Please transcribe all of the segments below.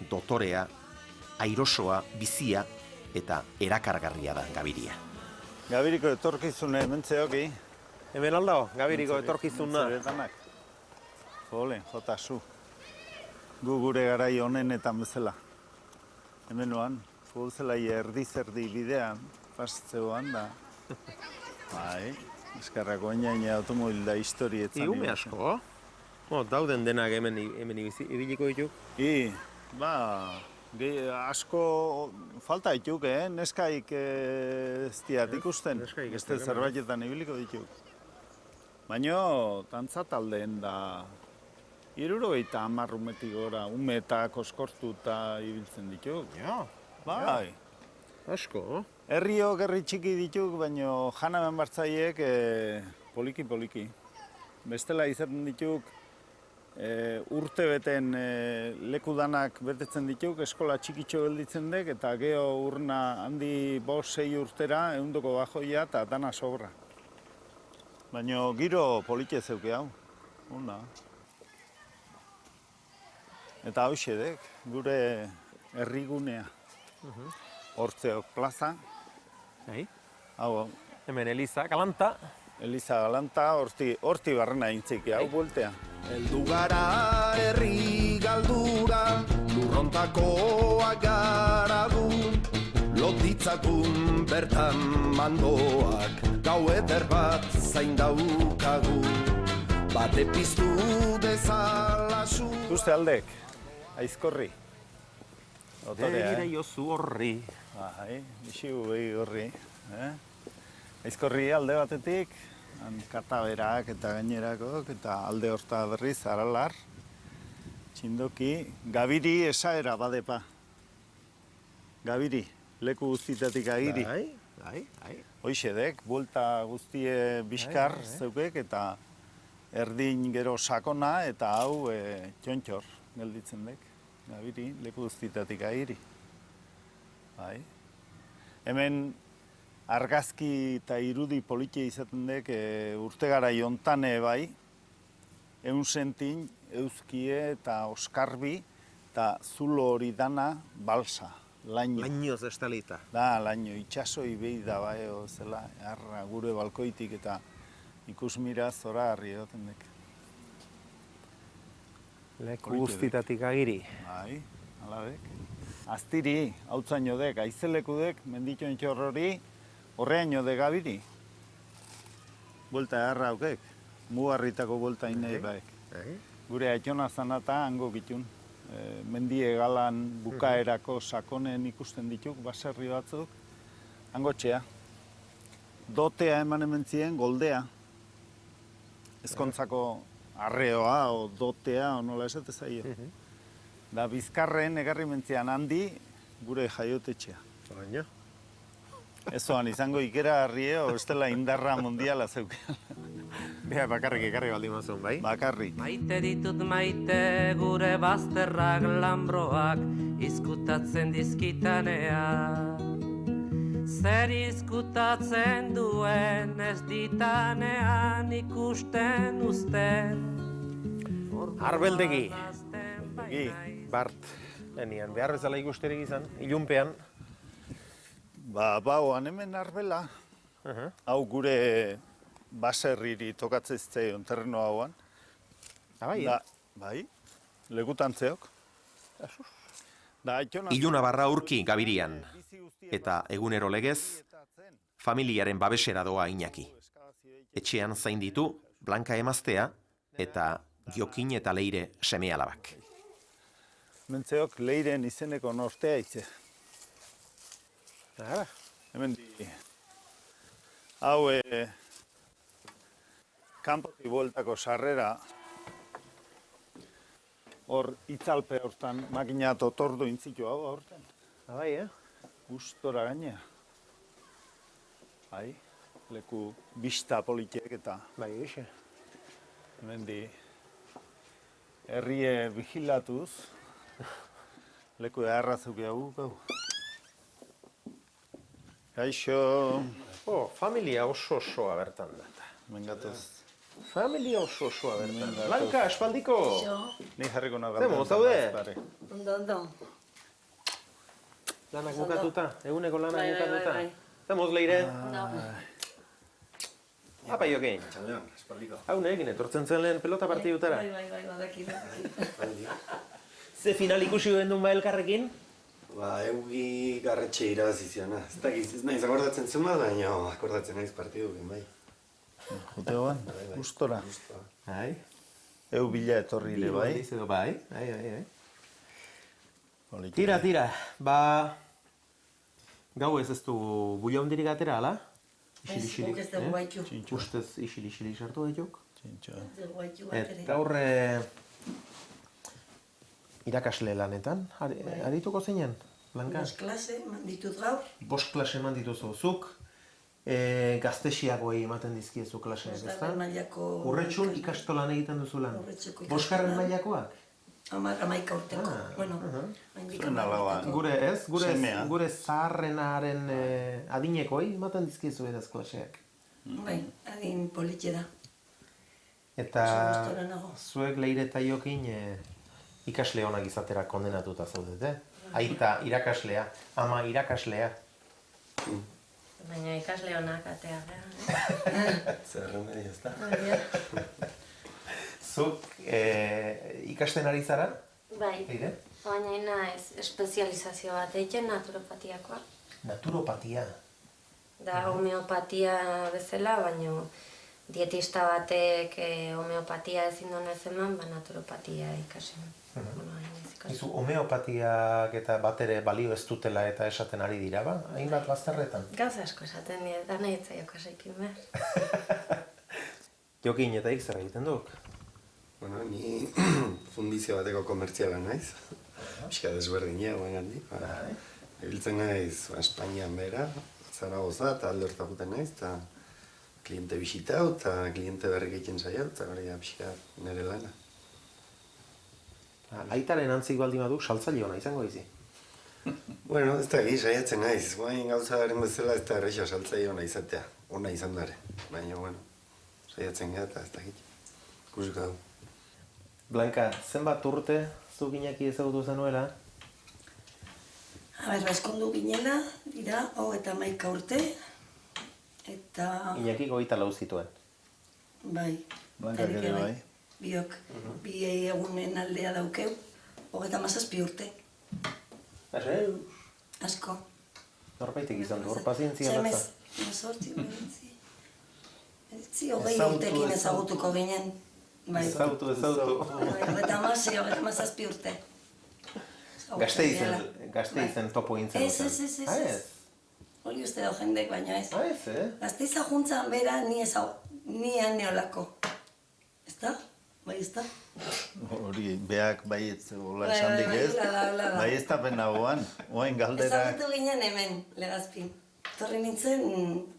dotorea, airosoa, bizia eta erakargarria da Gabiria. Gabiriko etorkizune hementzeoki. Hemen aldao, Gabiriko etorkizuna. Mentzeretanak. Ole, jota zu. Gu gure garai honenetan bezala. Hemen noan, futbolzelai erdi-zerdi bidean, pastzeoan da. Bai, eskarrako einaina automobil da historietzan. Iume asko. Dauden denak hemen ibiliko dituk. Asko falta dituk, neskaik ez diat ikusten. Beste zerbaitetan ibiliko dituk. Baina, dantza taldeen da 70 umetik gora, umetak oskortuta ibiltzen dituk. Ja. Bai. Asko. Herrio gerri txiki dituk, baina janamen bartzaiek poliki-poliki. Bestela izaten dituk, urte beten lekudanak betetzen dituk, eskola txikitxo gelditzen dek, eta geho urna handi 5-6 urtera, 100ko bajoia eta dana sobra. Baina giro politxe zeuke hau, ona. Eta hauxe dek, gure herrigunea. Hortzeok plaza. Hau, Hemen Eliza Galanta. Eliza Galanta, horti barrena intziki, hau bueltea. Heldu gara herri galdura, lurrontakoak gara gu, lotitzakun bertan mandoak, gau eder bat zain daukagu, bate piztu dezala zu. Uste aldek, aizkorri. Begira jozu horri. Bixiu behi horri. Aizkorri alde batetik, kataberak eta gainerakok, eta alde horta berriz, aralar. Txindoki, Gabiri esaera badepa. Gabiri, leku guztitatik agiri. Bai. Hoixedek, buelta guztie bizkar zeukek, eta erdin gero sakona, eta hau txontxor gelditzen dek. Gabiri, leku guztitatik agiri. Bai. Hemen argazki eta irudi politia izaten dek urtegara jontane bai, 100 sentin, euzkie eta oskarbi, eta zulo hori dana balsa, laino. Lainoz estalita. Da, laino, itxasoi behi da bai, zela, gure balkoitik eta ikusmira zora harri egoten dek. Leku guztitatik agiri. Bai, alabek. Aztiri, hautzaino dek, aizeleku dek, menditxoen txorrori, horreaino de Gabiri. Buelta eharra aukek, mugarritako buelta inei baek. Gure aitona zanata hango gitun. Mendie galan bukaerako sakonen ikusten dituk, baserri batzuk, hango txea. Dotea eman hementzien, goldea. Ezkontzako arreoa, o dotea, o nola esate zaio. Da bizkarren egarri mentzian handi, gure jaiotetxea. Baina. Ezoan izango ikera harrie, o estela indarra mundiala zeukea. Beha, bakarrik ekarri baldin mazun, bai? Bakarrik. Maite ditut maite gure bazterrak lambroak izkutatzen dizkitanea. Zer izkutatzen duen ez ditanean ikusten uzten. Arbeldegi. Egi. Bart, lenian, behar bezala ikusterik izan, ilunpean. Bauan hemen arbela. Hau gure baserriri tokatzeitzeion terreno hauan. Bai, Bai, legutantzeok. Iluna barra urki Gabirian, eta egunero legez, familiaren babesera doa Iñaki. Etxean zain ditu, Blanka emaztea, eta Jokin eta Leire seme-alabak. Mentzeok Leiren izeneko nortea itze. Hemen di. Hau, kanpotik bueltako sarrera, hor itzalpe hortan, makina totordo intzitu hau hortan. Bai, Gustora gainea. Bai, leku bista politiek eta Bai, eixe. hemen di. Herrie vigilatuz, leku eharrazuki hau gau. Kaixo. Familia oso-osoa bertan da. Mengatoz. Familia oso-osoa bertan. Blanka, espaldiko! Ni jarriko nago. Zemo, zaude? Ondo. Lanak bukatuta, eguneko lanak Bai, bai, bukatuta. bai, bai. Estamos leire. No. Apa jokin. Hau neekin etortzen zen lehen pelota partidutara. Bai, badakit. Ze final ikusi gendun ba elkarrekin? Eugi garretxe irabazi ziona. Ez naiz akordatzen zen bat, baina akordatzen naiz partidukin, bai. Joteoan, gustora. Bai. Eu bila etorri ere, bai. Bai. Tira. Ba... Gau ez du buia hundirik atera, ala? Isili-isilik. Guk ez dugu baitu. Ustez isili-isilik sartu baituk. Txintxo. Ez dugu baitu bat ere. Eta horre... Irakasle lanetan, arituko zeinen, Blanka? Bost klase, manditut gaur. Bost klase eman dituzu zuk, gaztexiagoei ematen dizkiezu klaseak, ezta? Bosgarren mailako... Urretxun ikastolan egiten duzu lan. Urretxuko ikastolan. Bosgarren mailakoak? 11 urteko. Bueno, handik Zuen 10 alaba. urteko. Gure ez, Semea. gure zaharrenaren adinekoi ematen dizkiezu edaz klaseak. Bai, adin politxe da. Eta Oso gustora nago. zuek Leire eta Jokin ikasle onak izatera kondenatuta zaudete. Aita irakaslea, ama irakaslea. Baina ikasle honak atea gara. Zer remedio ez da? Zuk ikasten ari zara, Bai, Leire? baina ez espezializazio bat egiten naturopatiakoa. Naturopatia. Da homeopatia bezala, baina dietista batek homeopatia ezin duenez eman, naturopatia ikasi. Bueno, hain ez ikasi. Izu, homeopatiak eta bat ere balio ez dutela eta esaten ari dira, ba? Hainbat bazterretan. Gauza asko esaten dira, da nahi etzaiok asaikin behar. Jokin eta ik zer egiten duk? Bueno, ni fundizio bateko komertziala naiz. Pixka desberdina, guengandik. Ibiltzen naiz Espainian bera, Zaragoza eta alde hortakuten naiz, eta kliente bisitau, eta kliente berrik egiten saiatu, eta hori da pixka nire lana. Aitaren antzik baldin baduk, saltzaile ona izango izi. Bueno, ez da saiatzen naiz. Guain gauzaren bezala ez da erresa saltzaile ona izatea. Ona izan dare. Baina, bueno, saiatzen gara eta ez da git. Ikusiko dugu. Blanka, zenbat urte zuk Iñaki ezagutu zenuela? Baskondu ginela, dira, 31 urte. Eta... Iñaki 24 zituen. Bai. Blankak ere bai. Biok, bi egunen aldea daukeu, 37 urte. Asko. Norbaitek izan du, hor pazientzia Zemez, batza. 18, 20 urtekin ezagutuko ginen. Bai. Ezautu. 37 urte. Gazte izen topo gintzen. Ez. Hori uste da jendek, baina ez. Ez. Gazteiza juntzan bera ni neolako. Ezta? Bai, ezta? Hori, beak baietz hola Bai, esan dik bai, ez. hola da. Bai ez da penagoan, oain galderak. Ezagutu ginen hemen, Legazpin. Torri nintzen,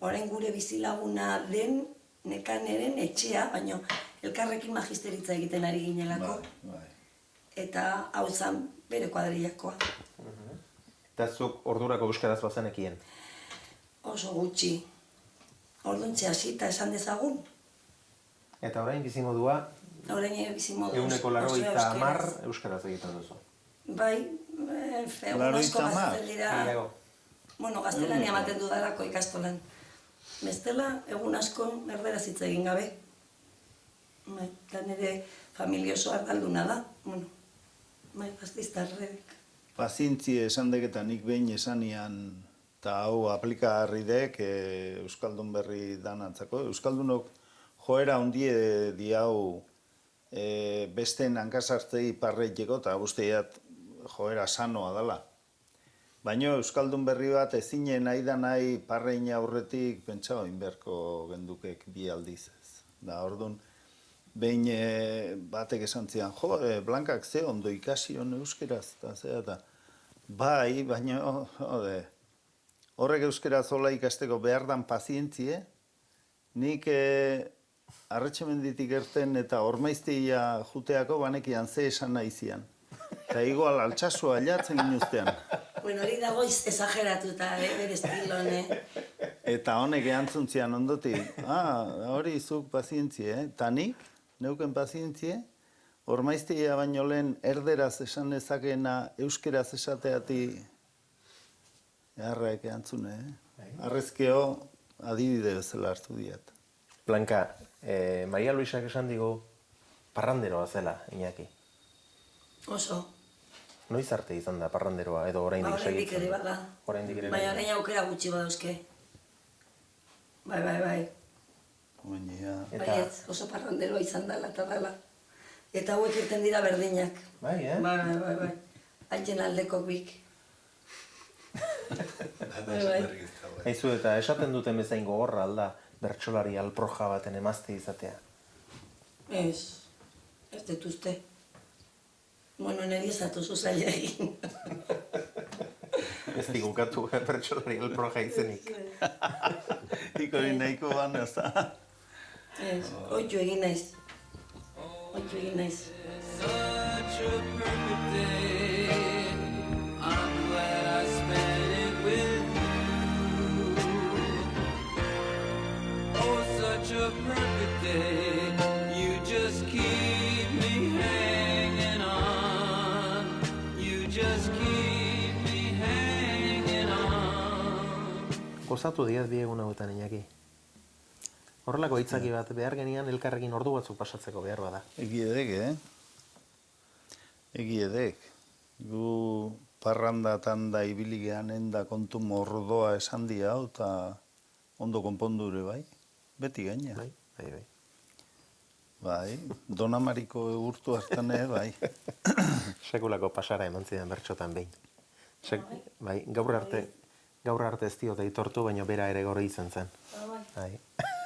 orain gure bizilaguna den, nekaneren etxea, baina elkarrekin magisteritza egiten ari ginelako. Bai. Eta hau zan bere kuadrillakoa. Eta zuk ordurako euskaraz bazenekien. Oso gutxi. Orduntxe hasita esan dezagun. Eta orain bizimodua, Orain bizimodu eguneko oso 80 euskaraz egiten duzu. Bai, egun asko 80. gazatzen dira. Gehiago. Bueno, gaztelania ematen dudalako ikastolan. Bestela, egun asko erderaz hitz egin gabe. Bai, eta nire familia oso ardalduna da. Bueno, bai, gazteiztarrek. Pazientzie esan deketa nik behin esanian, eta hau aplikagarri dek Euskaldun berri danantzako. Euskaldunok joera hundie di hau besteen hankasartzei parreiteko, eta guztiat joera sanoa dela. Baina Euskaldun berri bat ezinen nahi da nahi parreina aurretik pentsao inberko gendukek bi aldiz ez. Da, orduan, behin batek esan zian, jo, Blankak ze ondo ikasi hon euskeraz, eta zera eta bai, baina, horrek euskeraz hola ikasteko behar dan pazientzie, nik arretxemenditik erten eta ormaiztia juteako banekian ze esan nahi zian. Eta igual altxasua alatzen ginuztean. Bueno, hori dago esageratuta, bere estilon, Eta honek eantzuntzian ondotik, hori zuk pazientzie, eta nik, neuken pazientzie, ormaiztia baino lehen erderaz esan dezakena euskeraz esateati Eharraek eantzune, Arrezkeo adibide bezala hartu diat. Blanka, Maria Luisak esan digu parranderoa zela, Iñaki. Oso. Noiz arte izan da parranderoa, edo oraindik Oraindik ere segitzen? bada. Oraindik ere Baina orain aukera gutxi badauzke. Bai. Oinia, Baietz, oso parranderoa izan dela eta dela. Eta hauek irten dira berdinak. Bai, Bai. Aiten aldeko bik. Bai. Aizu, eta esaten duten bezain gogorra alda bertsolari alproja baten emazte izatea. Ez dut uste. Bueno, niri zatu zuzaila egin. Ez digukatu bertsolari alproja izenik. ikori nahiko ban, ez da? Oitxu egin naiz. Such a perfect day. I'm glad I spent it with you. Oh, such a perfect day. You just keep me hanging on. You just keep me hanging on. Gozatu diaz bi egun hauetan, Iñaki. Horrelako hitzaki bat behar genian elkarrekin ordu batzuk pasatzeko behar bada. Egi edek, Egi edek. Gu parrandatan da ibili gehanen da kontu mordoa esan dia hau, eta ondo konpondure bai. Beti gaina. Bai. Bai, Donamariko egurtu hartan bai. Sekulako pasara eman zidan bertxotan behin. Bai, gaur arte ez diote aitortu, baina bera ere gore izan zen. Bai.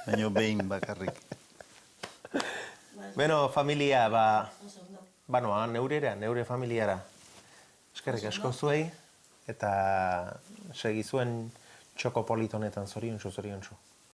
Baina behin bakarrik. Beno, familia, banoa, neure familiara. Eskerrik asko zuei, eta segi zuen txoko politonetan zoriontsu.